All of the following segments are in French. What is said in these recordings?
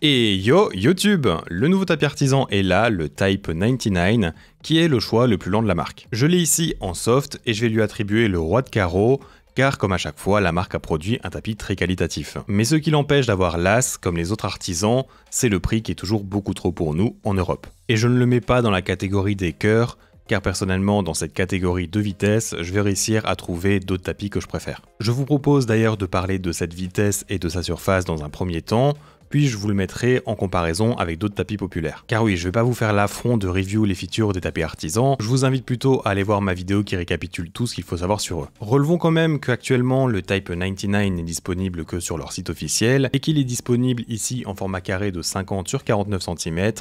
Et yo, YouTube! Le nouveau tapis artisan est là, le Type 99, qui est le choix le plus lent de la marque. Je l'ai ici en soft et je vais lui attribuer le roi de carreau, car comme à chaque fois, la marque a produit un tapis très qualitatif. Mais ce qui l'empêche d'avoir l'as, comme les autres artisans, c'est le prix qui est toujours beaucoup trop pour nous en Europe. Et je ne le mets pas dans la catégorie des cœurs, car personnellement, dans cette catégorie de vitesse, je vais réussir à trouver d'autres tapis que je préfère. Je vous propose d'ailleurs de parler de cette vitesse et de sa surface dans un premier temps, puis je vous le mettrai en comparaison avec d'autres tapis populaires. Car oui, je vais pas vous faire l'affront de review les features des tapis artisans, je vous invite plutôt à aller voir ma vidéo qui récapitule tout ce qu'il faut savoir sur eux. Relevons quand même qu'actuellement le Type 99 n'est disponible que sur leur site officiel, et qu'il est disponible ici en format carré de 50 sur 49 cm,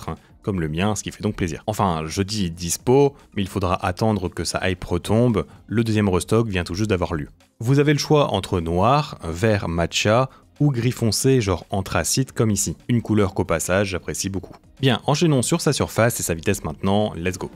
comme le mien, ce qui fait donc plaisir. Enfin, je dis dispo, mais il faudra attendre que sa hype retombe, le deuxième restock vient tout juste d'avoir lieu. Vous avez le choix entre noir, vert matcha, ou gris foncé genre anthracite comme ici. Une couleur qu'au passage j'apprécie beaucoup. Bien, enchaînons sur sa surface et sa vitesse maintenant, let's go.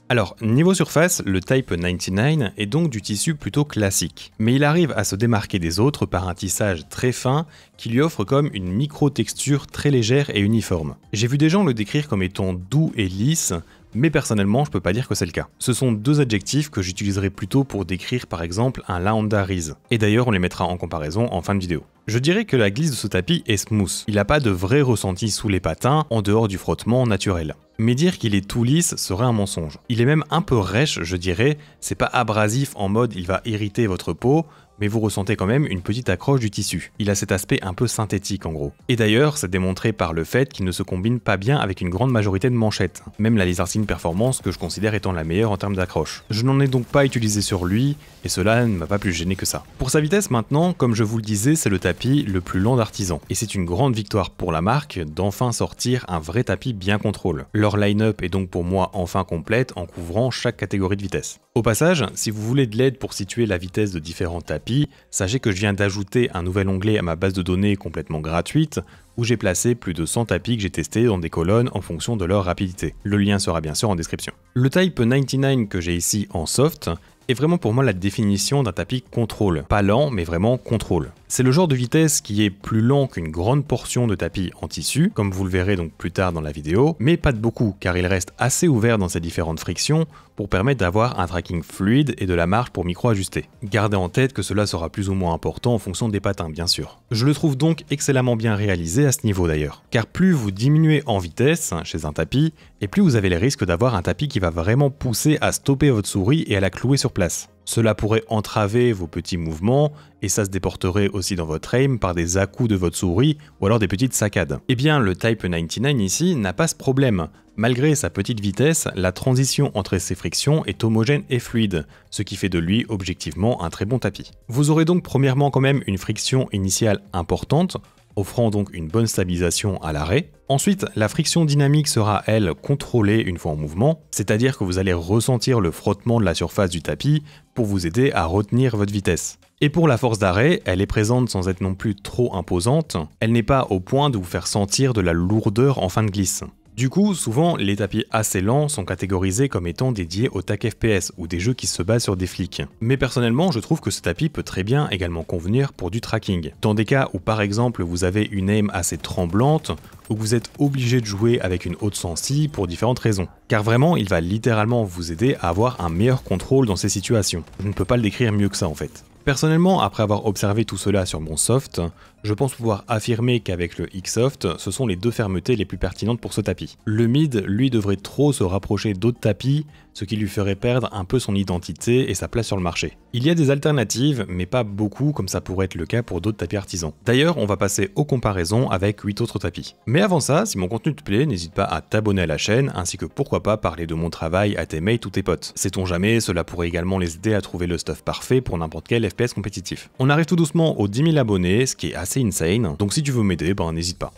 Alors, niveau surface, le Type 99 est donc du tissu plutôt classique, mais il arrive à se démarquer des autres par un tissage très fin qui lui offre comme une micro-texture très légère et uniforme. J'ai vu des gens le décrire comme étant doux et lisse, mais personnellement je peux pas dire que c'est le cas. Ce sont deux adjectifs que j'utiliserai plutôt pour décrire par exemple un Laanda Rise, et d'ailleurs on les mettra en comparaison en fin de vidéo. Je dirais que la glisse de ce tapis est smooth, il n'a pas de vrai ressenti sous les patins en dehors du frottement naturel. Mais dire qu'il est tout lisse serait un mensonge. Il est même un peu rêche je dirais, c'est pas abrasif en mode il va irriter votre peau, mais vous ressentez quand même une petite accroche du tissu. Il a cet aspect un peu synthétique en gros. Et d'ailleurs, c'est démontré par le fait qu'il ne se combine pas bien avec une grande majorité de manchettes, même la Lizardine Performance que je considère étant la meilleure en termes d'accroche. Je n'en ai donc pas utilisé sur lui, et cela ne m'a pas plus gêné que ça. Pour sa vitesse maintenant, comme je vous le disais, c'est le tapis le plus lent d'artisan, et c'est une grande victoire pour la marque d'enfin sortir un vrai tapis bien contrôle. Leur line-up est donc pour moi enfin complète en couvrant chaque catégorie de vitesse. Au passage, si vous voulez de l'aide pour situer la vitesse de différents tapis, sachez que je viens d'ajouter un nouvel onglet à ma base de données complètement gratuite où j'ai placé plus de 100 tapis que j'ai testés dans des colonnes en fonction de leur rapidité. Le lien sera bien sûr en description. Le Type 99 que j'ai ici en soft est vraiment pour moi la définition d'un tapis contrôle. Pas lent, mais vraiment contrôle. C'est le genre de vitesse qui est plus lent qu'une grande portion de tapis en tissu, comme vous le verrez donc plus tard dans la vidéo, mais pas de beaucoup, car il reste assez ouvert dans ses différentes frictions pour permettre d'avoir un tracking fluide et de la marge pour micro-ajuster. Gardez en tête que cela sera plus ou moins important en fonction des patins, bien sûr. Je le trouve donc excellemment bien réalisé à ce niveau d'ailleurs, car plus vous diminuez en vitesse chez un tapis, et plus vous avez les risques d'avoir un tapis qui va vraiment pousser à stopper votre souris et à la clouer sur place. Cela pourrait entraver vos petits mouvements et ça se déporterait aussi dans votre aim par des à-coups de votre souris ou alors des petites saccades. Eh bien le Type 99 ici n'a pas ce problème. Malgré sa petite vitesse, la transition entre ces frictions est homogène et fluide, ce qui fait de lui objectivement un très bon tapis. Vous aurez donc premièrement quand même une friction initiale importante, offrant donc une bonne stabilisation à l'arrêt. Ensuite, la friction dynamique sera, elle, contrôlée une fois en mouvement, c'est-à-dire que vous allez ressentir le frottement de la surface du tapis pour vous aider à retenir votre vitesse. Et pour la force d'arrêt, elle est présente sans être non plus trop imposante, elle n'est pas au point de vous faire sentir de la lourdeur en fin de glisse. Du coup, souvent, les tapis assez lents sont catégorisés comme étant dédiés au tac FPS ou des jeux qui se basent sur des flicks. Mais personnellement, je trouve que ce tapis peut très bien également convenir pour du tracking. Dans des cas où par exemple vous avez une aim assez tremblante, ou que vous êtes obligé de jouer avec une haute sensi pour différentes raisons. Car vraiment, il va littéralement vous aider à avoir un meilleur contrôle dans ces situations. Je ne peux pas le décrire mieux que ça en fait. Personnellement, après avoir observé tout cela sur mon soft, je pense pouvoir affirmer qu'avec le X-Soft, ce sont les deux fermetés les plus pertinentes pour ce tapis. Le mid, lui, devrait trop se rapprocher d'autres tapis, ce qui lui ferait perdre un peu son identité et sa place sur le marché. Il y a des alternatives, mais pas beaucoup comme ça pourrait être le cas pour d'autres tapis artisans. D'ailleurs, on va passer aux comparaisons avec 8 autres tapis. Mais avant ça, si mon contenu te plaît, n'hésite pas à t'abonner à la chaîne, ainsi que pourquoi pas parler de mon travail à tes mates ou tes potes. Sait-on jamais, cela pourrait également les aider à trouver le stuff parfait pour n'importe quel FPS compétitif. On arrive tout doucement aux 10 000 abonnés, ce qui est assez insane, donc si tu veux m'aider, n'hésite pas.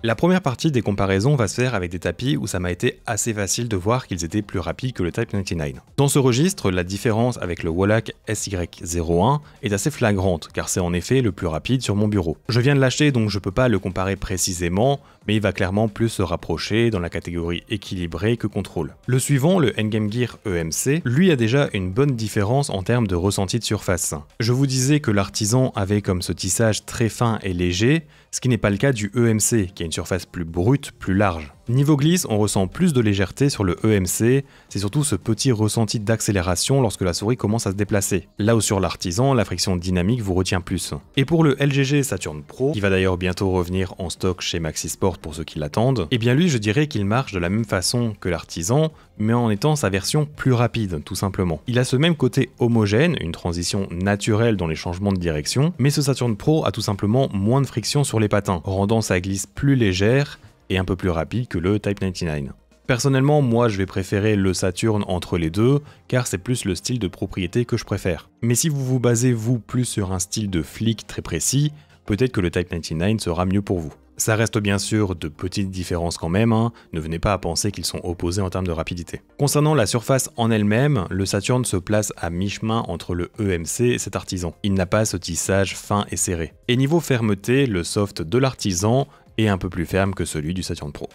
La première partie des comparaisons va se faire avec des tapis où ça m'a été assez facile de voir qu'ils étaient plus rapides que le Type 99. Dans ce registre, la différence avec le Wallach SY01 est assez flagrante car c'est en effet le plus rapide sur mon bureau. Je viens de l'acheter donc je peux pas le comparer précisément, mais il va clairement plus se rapprocher dans la catégorie équilibrée que contrôle. Le suivant, le N-Game Gear EMC, lui a déjà une bonne différence en termes de ressenti de surface. Je vous disais que l'artisan avait comme ce tissage très fin et léger, ce qui n'est pas le cas du EMC, qui a une surface plus brute, plus large. Niveau glisse, on ressent plus de légèreté sur le EMC, c'est surtout ce petit ressenti d'accélération lorsque la souris commence à se déplacer. Là où sur l'artisan, la friction dynamique vous retient plus. Et pour le LGG Saturn Pro, qui va d'ailleurs bientôt revenir en stock chez Maxisport pour ceux qui l'attendent, et bien lui je dirais qu'il marche de la même façon que l'artisan, mais en étant sa version plus rapide, tout simplement. Il a ce même côté homogène, une transition naturelle dans les changements de direction, mais ce Saturn Pro a tout simplement moins de friction sur les patins, rendant sa glisse plus légère et un peu plus rapide que le Type 99. Personnellement, moi je vais préférer le Saturn entre les deux, car c'est plus le style de propriété que je préfère. Mais si vous vous basez vous plus sur un style de flic très précis, peut-être que le Type 99 sera mieux pour vous. Ça reste bien sûr de petites différences quand même, ne venez pas à penser qu'ils sont opposés en termes de rapidité. Concernant la surface en elle-même, le Saturn se place à mi-chemin entre le EMC et cet artisan. Il n'a pas ce tissage fin et serré. Et niveau fermeté, le soft de l'artisan est un peu plus ferme que celui du Saturn Pro.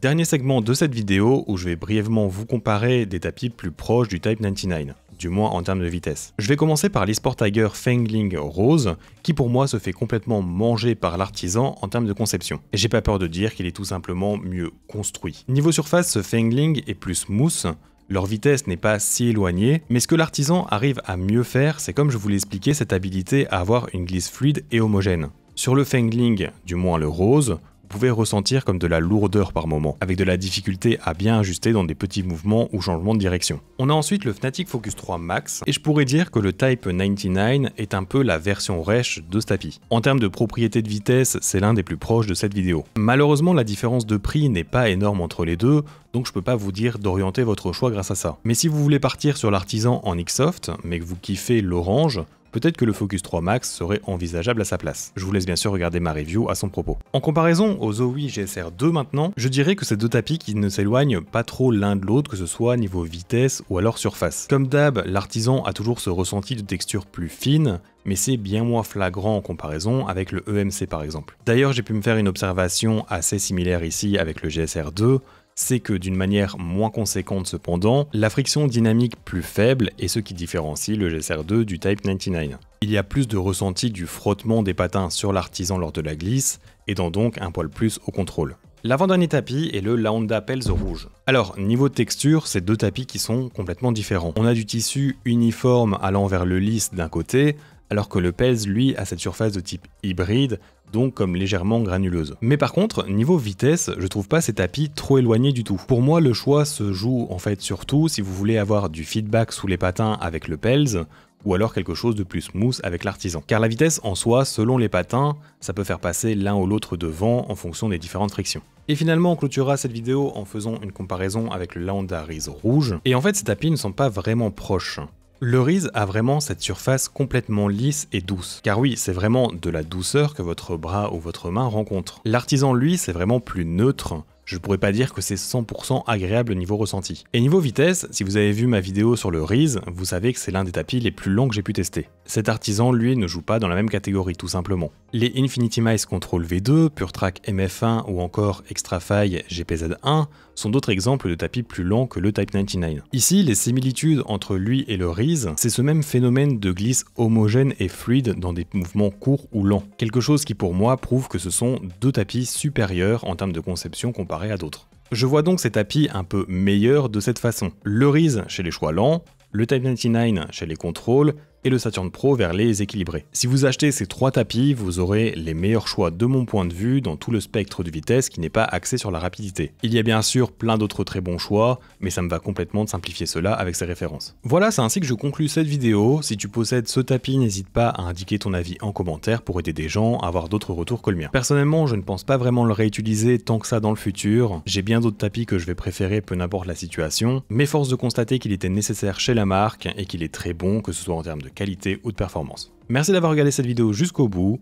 Dernier segment de cette vidéo où je vais brièvement vous comparer des tapis plus proches du Type 99. Du moins en termes de vitesse. Je vais commencer par l'eSport Tiger Fangling Rose, qui pour moi se fait complètement manger par l'artisan en termes de conception. Et j'ai pas peur de dire qu'il est tout simplement mieux construit. Niveau surface, ce Fangling est plus smooth, leur vitesse n'est pas si éloignée, mais ce que l'artisan arrive à mieux faire, c'est comme je vous l'ai expliqué, cette habilité à avoir une glisse fluide et homogène. Sur le Fangling, du moins le rose, vous pouvez ressentir comme de la lourdeur par moment, avec de la difficulté à bien ajuster dans des petits mouvements ou changements de direction. On a ensuite le Fnatic Focus 3 Max, et je pourrais dire que le Type 99 est un peu la version rêche de ce tapis. En termes de propriété de vitesse, c'est l'un des plus proches de cette vidéo. Malheureusement, la différence de prix n'est pas énorme entre les deux, donc je peux pas vous dire d'orienter votre choix grâce à ça. Mais si vous voulez partir sur l'artisan en Xsoft, mais que vous kiffez l'orange, peut-être que le Focus 3 Max serait envisageable à sa place. Je vous laisse bien sûr regarder ma review à son propos. En comparaison au Zowie GSR 2 maintenant, je dirais que c'est deux tapis qui ne s'éloignent pas trop l'un de l'autre, que ce soit niveau vitesse ou alors surface. Comme d'hab, l'artisan a toujours ce ressenti de texture plus fine, mais c'est bien moins flagrant en comparaison avec le EMC par exemple. D'ailleurs, j'ai pu me faire une observation assez similaire ici avec le GSR 2, c'est que d'une manière moins conséquente cependant, la friction dynamique plus faible est ce qui différencie le GSR2 du Type 99. Il y a plus de ressenti du frottement des patins sur l'artisan lors de la glisse, aidant donc un poil plus au contrôle. L'avant-dernier tapis est le Laonda Pels rouge. Alors, niveau texture, c'est deux tapis qui sont complètement différents. On a du tissu uniforme allant vers le lisse d'un côté, alors que le Pels, lui, a cette surface de type hybride, donc comme légèrement granuleuse. Mais par contre, niveau vitesse, je trouve pas ces tapis trop éloignés du tout. Pour moi, le choix se joue en fait surtout si vous voulez avoir du feedback sous les patins avec le Pels, ou alors quelque chose de plus smooth avec l'artisan. Car la vitesse en soi, selon les patins, ça peut faire passer l'un ou l'autre devant en fonction des différentes frictions. Et finalement, on clôturera cette vidéo en faisant une comparaison avec le Laonda Rise rouge. Et en fait, ces tapis ne sont pas vraiment proches. Le Rise a vraiment cette surface complètement lisse et douce. Car oui, c'est vraiment de la douceur que votre bras ou votre main rencontre. L'artisan, lui, c'est vraiment plus neutre. Je pourrais pas dire que c'est 100% agréable niveau ressenti. Et niveau vitesse, si vous avez vu ma vidéo sur le Rise, vous savez que c'est l'un des tapis les plus lents que j'ai pu tester. Cet artisan, lui, ne joue pas dans la même catégorie, tout simplement. Les Infinity Mice Control V2, PureTrack MF1 ou encore Extrafy GPZ1 sont d'autres exemples de tapis plus lents que le Type 99. Ici, les similitudes entre lui et le Rise, c'est ce même phénomène de glisse homogène et fluide dans des mouvements courts ou lents. Quelque chose qui pour moi prouve que ce sont deux tapis supérieurs en termes de conception comparés à d'autres. Je vois donc ces tapis un peu meilleurs de cette façon. Le Rise chez les choix lents, le Type 99 chez les contrôles, et le Saturn Pro vers les équilibrés. Si vous achetez ces trois tapis, vous aurez les meilleurs choix de mon point de vue dans tout le spectre de vitesse qui n'est pas axé sur la rapidité. Il y a bien sûr plein d'autres très bons choix, mais ça me va complètement de simplifier cela avec ces références. Voilà, c'est ainsi que je conclue cette vidéo. Si tu possèdes ce tapis, n'hésite pas à indiquer ton avis en commentaire pour aider des gens à avoir d'autres retours que le mien. Personnellement, je ne pense pas vraiment le réutiliser tant que ça dans le futur. J'ai bien d'autres tapis que je vais préférer peu n'importe la situation, mais force de constater qu'il était nécessaire chez la marque et qu'il est très bon, que ce soit en termes de qualité ou de performance. Merci d'avoir regardé cette vidéo jusqu'au bout,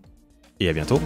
et à bientôt.